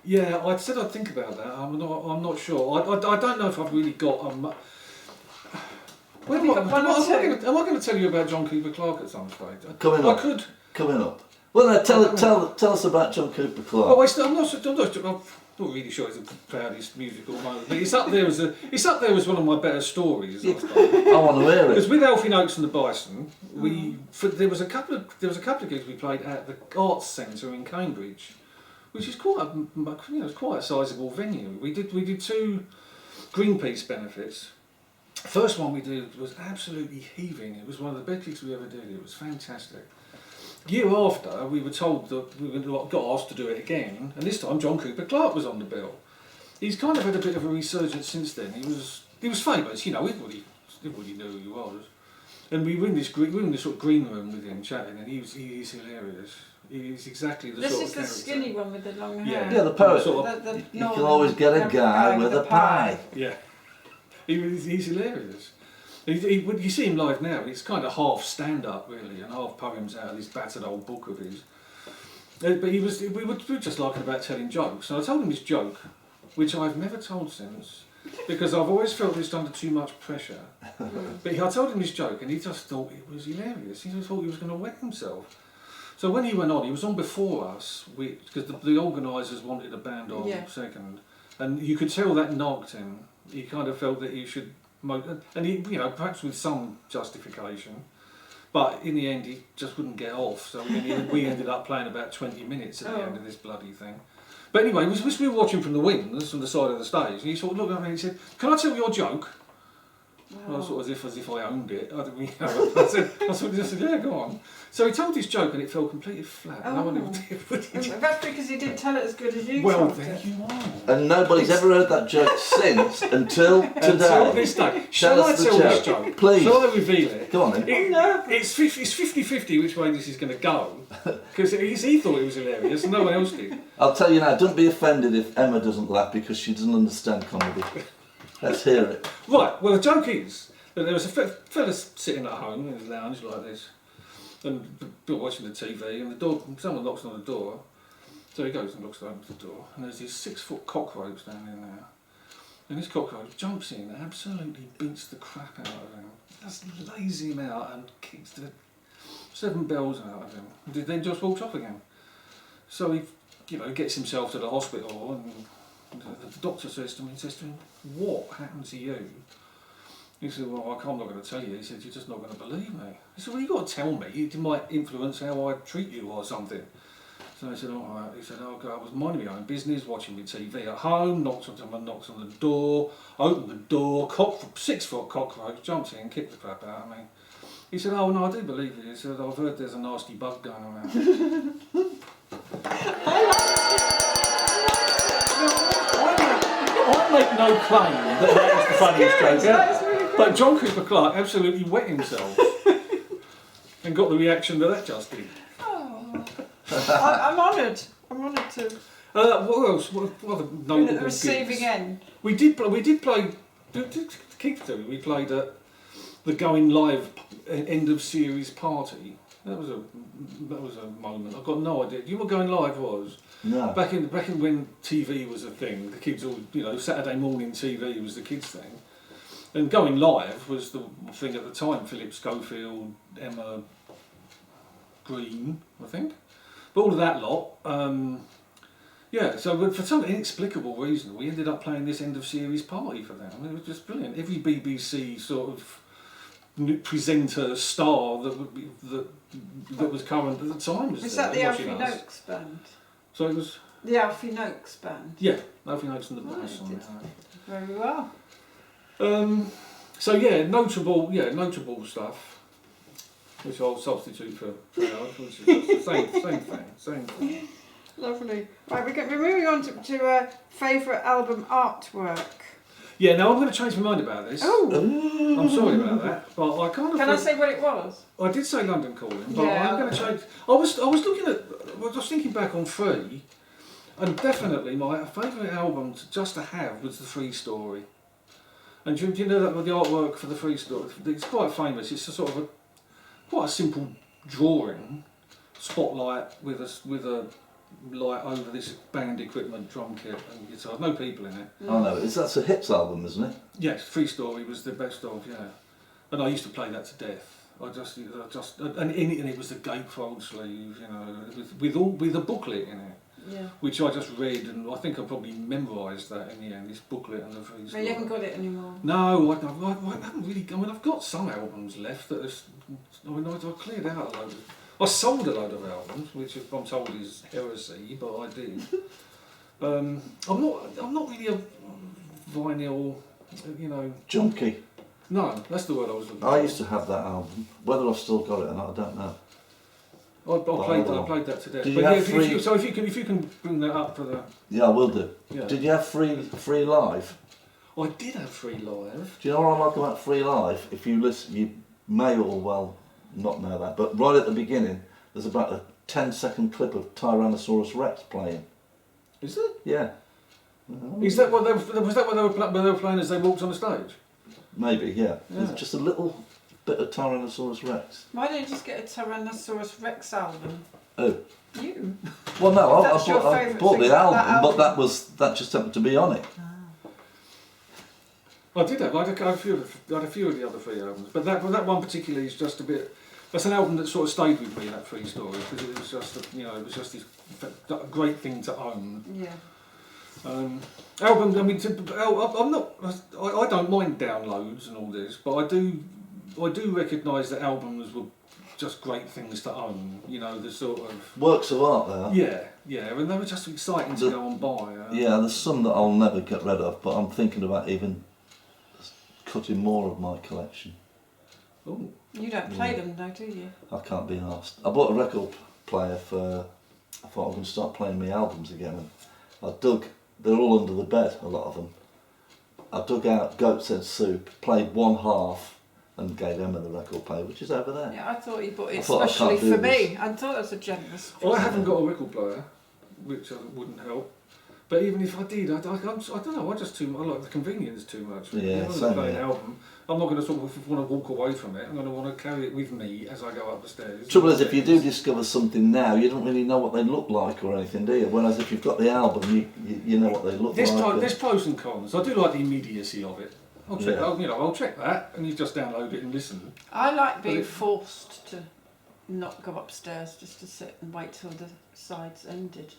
Yeah, I said I'd think about that. I'm not sure. I don't know if I've really got. Am I going to tell you about John Cooper Clarke at some stage? Coming up. I could. Coming up. Well, now tell us about John Cooper Clarke. Oh, I'm not really sure it's the proudest musical moment, but it's up there as one of my better stories. I want to hear it. Because with Alfie Noakes and the Bison, there was a couple of gigs we played at the Arts Centre in Cambridge, which is quite a sizable venue. We did 2 Greenpeace benefits. The first one we did was absolutely heaving. It was one of the best gigs we ever did. It was fantastic. Year after, we were told that we got asked to do it again, and this time John Cooper Clarke was on the bill. He's kind of had a bit of a resurgence since then. He was famous, everybody knew who he was. And we were in this sort of green room with him chatting, and he's hilarious. He's exactly the sort of character. This is the skinny one with the long hair. Yeah, the poet. You can always get a guy with a pie. Yeah, he's hilarious. When you see him live now, it's kind of half stand-up really, and half poems out of this battered old book of his. But we were just laughing about telling jokes, and I told him this joke, which I've never told since, because I've always felt it's under too much pressure. But I told him this joke, and he just thought it was hilarious. He just thought he was going to wet himself. So when he went on, he was on before us, because the organisers wanted a band on second, and you could tell that knocked him. He kind of felt that he should. And he, perhaps with some justification, but in the end he just wouldn't get off. So we ended up playing about 20 minutes at the end of this bloody thing. But anyway, we were watching from the wings, from the side of the stage, and he sort of looked at me and he said, "Can I tell your joke?" Well, sort of as if I owned it. I said, "Yeah, go on." So he told his joke and it fell completely flat. Oh. No one ever did. That's because he didn't tell it as good as you well, told there it. you are. And nobody's ever heard that joke since until today. Until this day. Shall I tell this joke? Please. Shall I reveal it? Go on then. It's 50-50 which way this is going to go. Because he thought it was hilarious and no one else did. I'll tell you now, don't be offended if Emma doesn't laugh because she doesn't understand comedy. Let's hear it. Right, well the joke is that there was a fella sitting at home in his lounge like this, and watching the TV, and someone knocks on the door. So he goes and looks at the door, and there's this 6-foot cockroach down in there. And this cockroach jumps in and absolutely beats the crap out of him. Just lays him out and kicks the 7 bells out of him. And then just walks off again. So he, gets himself to the hospital, and the doctor says to him, "What happened to you?" He said, "Well, I'm not going to tell you." He said, "You're just not going to believe me." He said, "Well, you've got to tell me. It might influence how I treat you or something." So I said, "All right." He said, "Oh, God, I was minding my own business, watching my TV at home, knocks on the door, opened the door, 6-foot cockroach, jumps in, kicked the crap out of me." He said, "Oh, no, I do believe you." He said, "I've heard there's a nasty bug going around." I make no claim that was the funniest joke ever. But John Cooper Clarke absolutely wet himself and got the reaction that just did. Oh. I'm honoured. I'm honoured to. What else? What other notable The receiving gigs? end. We did play. We played at the Going Live end of series party. That was a moment. I've got no idea. Do you know what Going Live was? No. Back in when TV was a thing, the kids all Saturday morning TV was the kids thing. And Going Live was the thing at the time. Philip Schofield, Emma Green, I think. But all of that lot. So for some inexplicable reason, we ended up playing this end of series party for them. It was just brilliant. Every BBC sort of presenter star that was current at the time was Is there that the Alfie watching us. Noakes band? So it was. The Alfie Noakes band. Yeah, Alfie Noakes and the Right, Bison. Very well. Notable stuff, which I'll substitute for which is the same thing. Lovely. Right, we're moving on to favourite album artwork. Yeah, now I'm going to change my mind about this. Oh! I'm sorry about that, but I kind of. Can I say what it was? I did say London Calling, but Yeah. I'm going to change. I was thinking back on 3, and definitely my favourite album just to have was the 3 Story. And do you know that with the artwork for the 3 Story? It's quite famous. It's quite a simple drawing, spotlight with a like over this band equipment, drum kit and guitar. No people in it. I know. That's a hits album, isn't it? Yes, Free Story was the best of, yeah. And I used to play that to death. And it was the gatefold sleeve, you know, with a booklet in it. Yeah. Which I just read, and I think I probably memorised that in the end. This booklet and the Free But Story. you haven't got it anymore. No, I haven't really. I mean, I've got some albums left that I cleared out a load. I sold a load of albums, which I'm told is heresy, but I did. I'm not really a vinyl, you know. Junkie. No, that's the word I was looking for. I used to have that album. Whether I've still got it or not, I don't know. I played that to death. Did But you yeah, have free? if you can bring that up for the. Yeah, I will do. Yeah. Did you have free live? I did have Free Live. Do you know what I like about free live? If you listen, you may or well not know that, but right at the beginning, there's about a 10-second clip of Tyrannosaurus Rex playing. Is it? Yeah. Is that what was that what they were playing as they walked on the stage? Maybe, yeah. Yeah. There's just a little bit of Tyrannosaurus Rex. Why don't you just get a Tyrannosaurus Rex album? Oh. You? Well, no, I That's your bought favourite the thing about album, that but that just happened to be on it. I did have. I had a few of the other Free albums, but that one particularly is just a bit. That's an album that sort of stayed with me. That Free Story, because it was just it was just this great thing to own. Yeah. Albums. I mean, I'm not. I don't mind downloads and all this, but I do recognise that albums were just great things to own. You know, the sort of Works of art there. yeah, and they were just exciting to go and buy. Yeah, there's some that I'll never get rid of, but I'm thinking about even cutting more of my collection. Oh. You don't play them though, do you? I can't be asked. I bought a record player for. I thought I was going to start playing my albums again, and I dug. They're all under the bed, a lot of them. I dug out Goat's Head Soup, played one half, and gave Emma the record player, which is over there. Yeah, I thought you bought it I thought I especially can't do for me. this. I thought it was a generous. Well, I haven't got a record player, which wouldn't help. But even if I did, I don't know. I like the convenience too much. Yeah, if I'm same going to play an here. album, I'm not going to sort of want to walk away from it. I'm going to want to carry it with me as I go up the stairs. Trouble is, if you do discover something now, you don't really know what they look like or anything, do you? Whereas if you've got the album, you know what they look like. There's pros and cons. I do like the immediacy of it. I'll check. Yeah. I'll check that, and you just download it and listen. I like being forced to not go upstairs, just to sit and wait till the sides ended.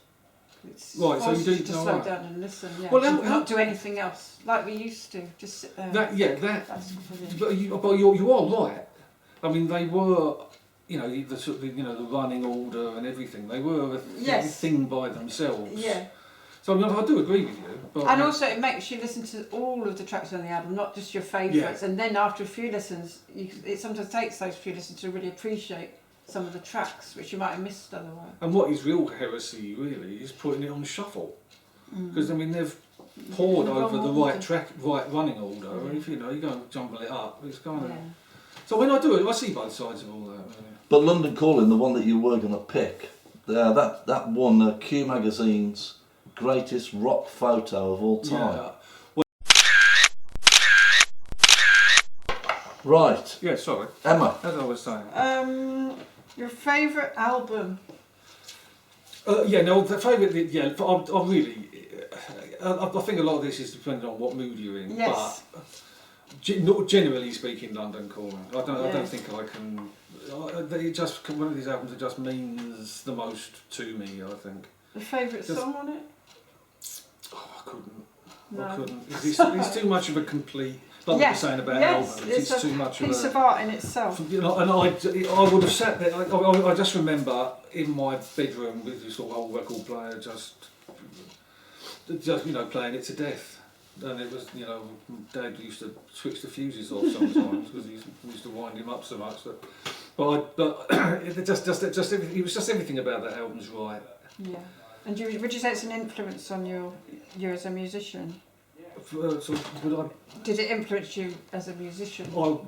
It's Right, so you do to know slow that. down and listen. Yeah, Well, not do anything else like we used to. Just sit there. That's brilliant. But you are right. I mean, they were, the sort of, the running order and everything. They were a thing by themselves. Yeah. So I mean, I do agree with you. But And also, it makes you listen to all of the tracks on the album, not just your favourites. Yeah. And then after a few listens, it sometimes takes those few listens to really appreciate some of the tracks, which you might have missed otherwise. And what is real heresy, really, is putting it on shuffle. Because, I mean, they've poured over the right running order, and if you go and jumble it up, it's kind of... Yeah. So when I do it, I see both sides of all that. Really. But London Calling, the one that you were going to pick, that won Q Magazine's greatest rock photo of all time. Yeah. Right. Yeah, sorry. Emma. As I was saying. Your favourite album? The favourite. Yeah, but I really. I think a lot of this is depending on what mood you're in. Yes. But generally speaking, London Calling. I don't Yes. think I can. It just one of these albums that just means the most to me. I think. The favourite song on it? Oh, I couldn't. No. I couldn't. It's too much of a complete. Like we were saying about albums, it's too much piece of of art in itself. and I would have sat there. I just remember in my bedroom with this sort of old record player, just playing it to death. And it was, Dad used to switch the fuses off sometimes because he used to wind him up so much that. But it was just everything about that album's right. Yeah. And would you say it's an influence on you as a musician? Did it influence you as a musician? When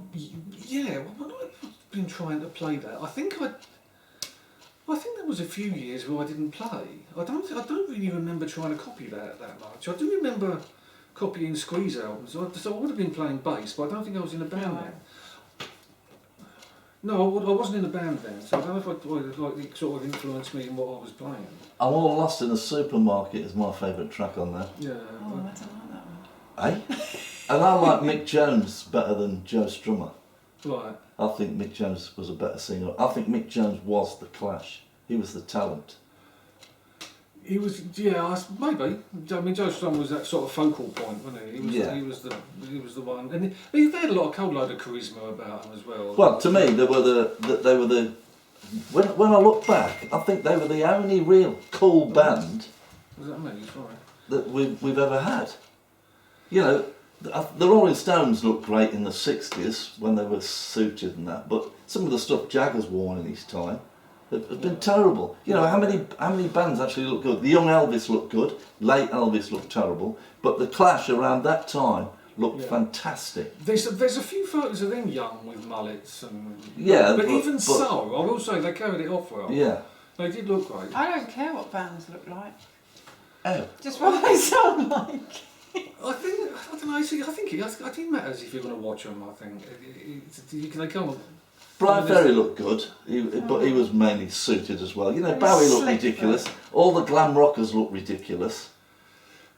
I've been trying to play that, I think there was a few years where I didn't play. I don't really remember trying to copy that much. I do remember copying Squeeze albums. So I would have been playing bass, but I don't think I was in a band then. No, I wasn't in the band then, so I don't know if it sort of influenced me in what I was playing. I'm All Lost in the Supermarket is my favourite track on there. Yeah. Oh, I don't like that one. Eh? And I like Mick Jones better than Joe Strummer. Right. I think Mick Jones was a better singer. I think Mick Jones was the Clash. He was the talent. He was, yeah, maybe. I mean, Joe Strummer was that sort of focal point, wasn't he? He was the one, and they had a cold load of charisma about him as well. Well, to me, they were the. When I look back, I think they were the only real cool band Was that me? Sorry. that we've ever had. You know, the Rolling Stones looked great in the '60s when they were suited and that, but some of the stuff Jagger's worn in his time has been terrible. You know, how many bands actually look good? The young Elvis looked good, late Elvis looked terrible, but the Clash around that time looked fantastic. There's a few photos of them young with mullets and but even so, I will say they carried it off well. Yeah. They did look great. I don't care what bands look like. Oh. Just what they sound like. I don't know. See, I think it matters if you're going to watch them. I think they come. Brian Ferry looked good, but he was mainly suited as well. You know, Bowie looked ridiculous. All the glam rockers looked ridiculous.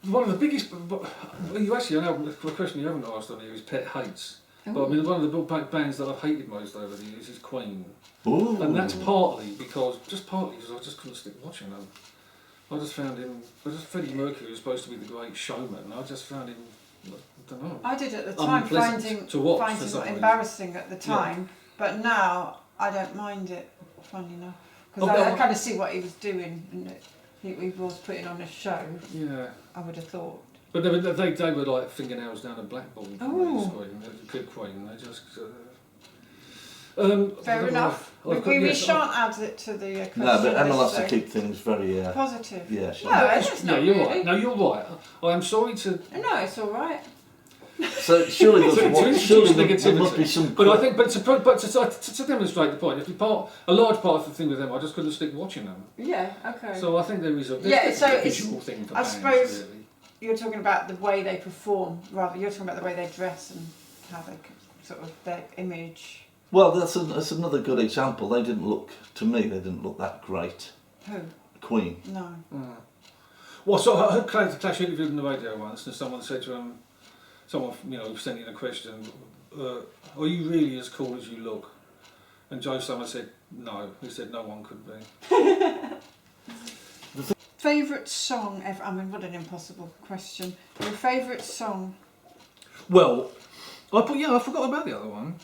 One of the biggest. You actually, I know the question you haven't asked on here is pet hates. But I mean, one of the bands that I've hated most over the years is Queen. Ooh. And that's partly because I just couldn't stick watching them. I just found him. Freddie Mercury was supposed to be the great showman. I just found him. I don't know. I did at the time finding it embarrassing at the time, but now I don't mind it. Funny enough, because I kind of see what he was doing, and he was putting on a show. Yeah. I would have thought. But they were like fingernails down a blackboard. Good Queen. They just. Fair enough. We shan't add it to the question. No, but Emma likes to keep things very positive. Yeah, you're right. No, you're right. I am sorry to. No, it's all right. So surely there must be some. But I think, to demonstrate the point, a large part of the thing with them, I just couldn't stick watching them. Yeah. Okay. So I think there is a visual thing for bands, suppose really. You're talking about the way they perform, rather. You're talking about the way they dress and how they sort of their image. Well, that's another good example. They didn't look that great. Who? Queen. No. Well, so I heard Clash interviewed on the radio once, and someone said to him, sent in a question, are you really as cool as you look? And Joe Summer said, no. He said, no one could be. Favourite song ever? I mean, what an impossible question. Your favourite song? Well, I forgot about the other one.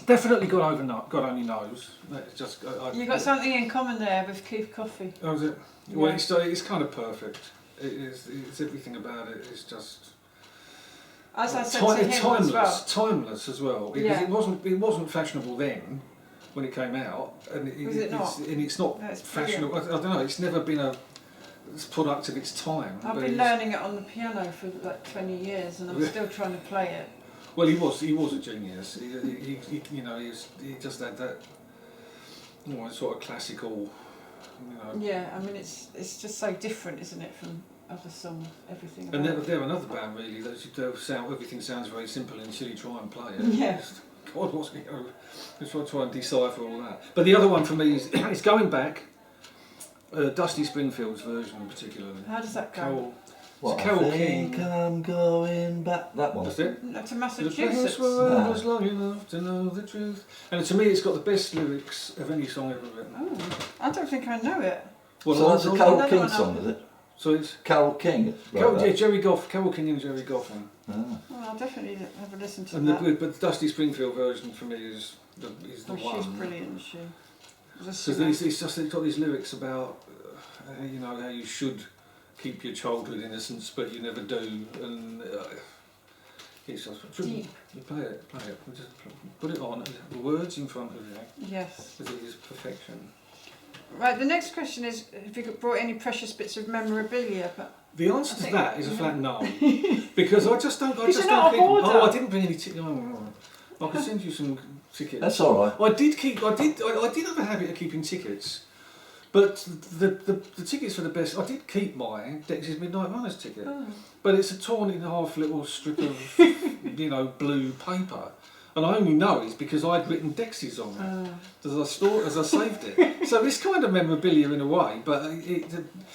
Definitely God Only Knows. That's just. You've got something in common there with Keith Coffey. Oh, is it? Yeah. Well, it's kind of perfect. It's everything about it. It's just. As I said to him timeless as well. It wasn't fashionable then when it came out, and it's not fashionable. I don't know. It's never been a product of its time. I've been learning it on the piano for like 20 years, and I'm still trying to play it. Well, he was a genius. He just had that, sort of classical, Yeah, I mean it's just so different, isn't it, from other songs, everything. And they're another band really that everything sounds very simple until you try and play it. Yeah. God, let's try and decipher all that. But the other one for me is it's going back. Dusty Springfield's version particularly. How does that go? Carole King. I'm going back. That one. That's it. To Massachusetts. I was long enough to know the truth. And to me, it's got the best lyrics of any song ever written. Oh, I don't think I know it. Well, so that's a Carole King song, is it? So it's Carole King. Jerry Goff. Carole King and Jerry Goffin. Ah. Well, I'll definitely have a listen to and that. But the Dusty Springfield version for me is the one. She's brilliant, she. Because it's got these lyrics about how you should keep your childhood innocence, but you never do, and it's just deep. You play it. Just put it on. The words in front of you. Yes. It is perfection. Right. The next question is: have you brought any precious bits of memorabilia? But the answer to that is a flat no, because I just don't. I didn't bring any tickets. I could send you some tickets. That's all right. I did have a habit of keeping tickets. But the tickets for the best, I did keep my Dex's Midnight Runners ticket, but it's a torn in half little strip of blue paper. And I only know it's because I'd written Dexys on it as I saved it. So it's kind of memorabilia in a way, but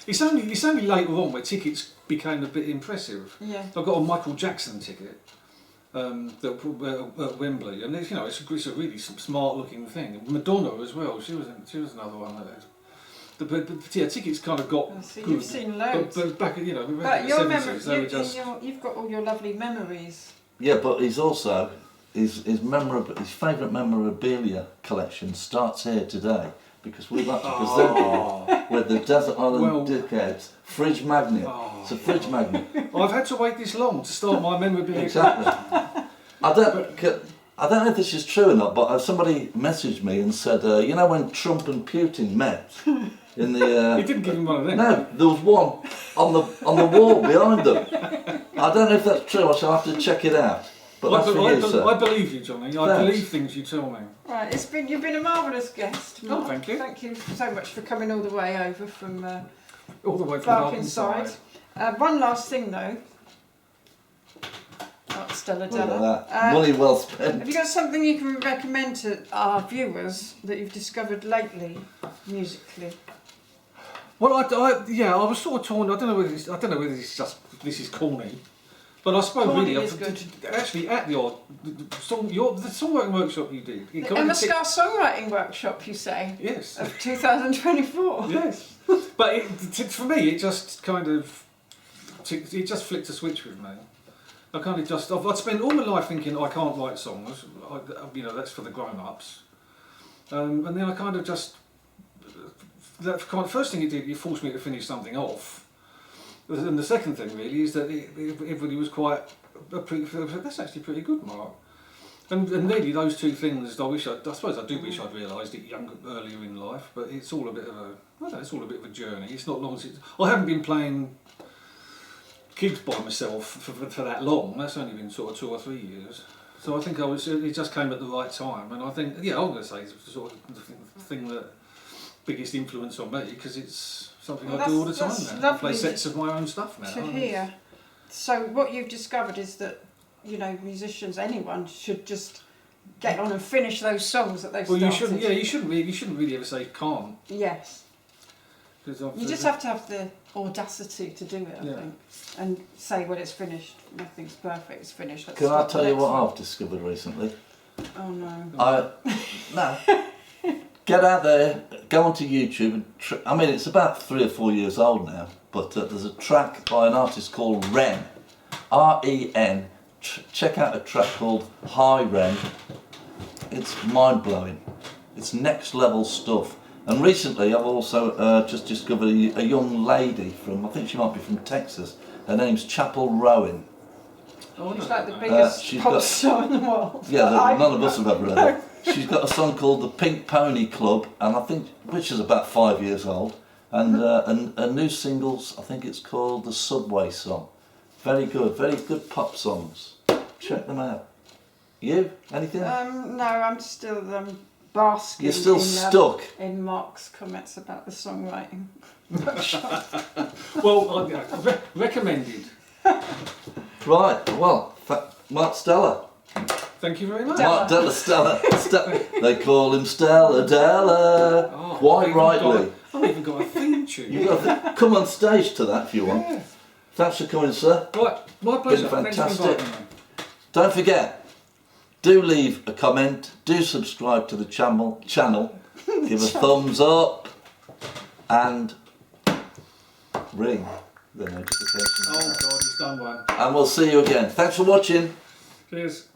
it's only later on where tickets became a bit impressive. Yeah. I got a Michael Jackson ticket at Wembley, and it's a really smart looking thing. And Madonna as well. She was another one of those. But yeah, tickets kind of got So good. you've seen loads. But back, you know, But in your the 70s, they were just... you've got all your lovely memories. Yeah, but he's also his favourite memorabilia collection starts here today because we'd like to present with the Desert Island Dickheads fridge magnet. It's a fridge magnet. I've had to wait this long to start my memorabilia. Exactly. I don't know if this is true or not, but somebody messaged me and said, you know, when Trump and Putin met in the. He didn't give him one of them. No, there was one on the wall behind them. I don't know if that's true. I shall have to check it out. But that's for you, sir. I believe you, Johnny. I believe things you tell me. Right, you've been a marvellous guest, Mark. Oh, thank you. Thank you so much for coming all the way over from All the way from Barkingside. One last thing though. Stellar Dellar. Money well spent. Have you got something you can recommend to our viewers that you've discovered lately, musically? Well, I was sort of torn. I don't know whether this is corny, but I suppose Corny really is good. actually at the songwriting workshop you did. The Emma Scar Songwriting Workshop, you say? Yes. Of 2024. Yes. But for me, it just kind of it just flicked a switch with me. I kind of I'd spent all my life thinking I can't write songs, that's for the grown-ups. And then I kind of just, first thing it did, it forced me to finish something off. And the second thing really is that everybody was that's actually pretty good, Mark. And really those two things, I suppose I do wish I'd realised it earlier in life, but it's all a bit of a journey. It's not long since, I haven't been playing gigs by myself for that long. That's only been sort of 2 or 3 years. So I think it just came at the right time, and I think I'm going to say it's sort of the thing that biggest influence on me because it's something I do all the time now. I play sets of my own stuff now. To hear. So what you've discovered is that musicians, anyone should just get on and finish those songs that they've started. Well, you shouldn't really ever say can't. Yes. You just have to have the audacity to do it, I think, and say when it's finished. Nothing's perfect. It's finished. Can I tell you what I've discovered recently? Oh no. No. Get out there, go onto YouTube. And it's about 3 or 4 years old now, but there's a track by an artist called Ren, R-E-N. Check out a track called High Ren. It's mind blowing. It's next level stuff. And recently I've also just discovered a young lady I think she might be from Texas. Her name's Chapel Rowan. She's like the biggest pop star in the world. Yeah, none of us have ever heard her. She's got a song called The Pink Pony Club, and which is about 5 years old. And a new singles, I think it's called The Subway Song. Very good pop songs. Check them out. You? Anything? No, I'm still basking. You're still stuck in Mark's comments about the songwriting. Well, recommended. Right. Well, Mark Stellar. Thank you very much. Mark Stellar. They call him Stellar Dellar. Quite rightly. I've even got a theme tune. You've got to come on stage to that if you want. Yeah. Thanks for coming, sir. Right, my pleasure. Been fantastic. Thanks for inviting me. Don't forget, do leave a comment, do subscribe to the channel, give a thumbs up, and ring the notification. Oh God, he's done one. And we'll see you again. Thanks for watching. Cheers.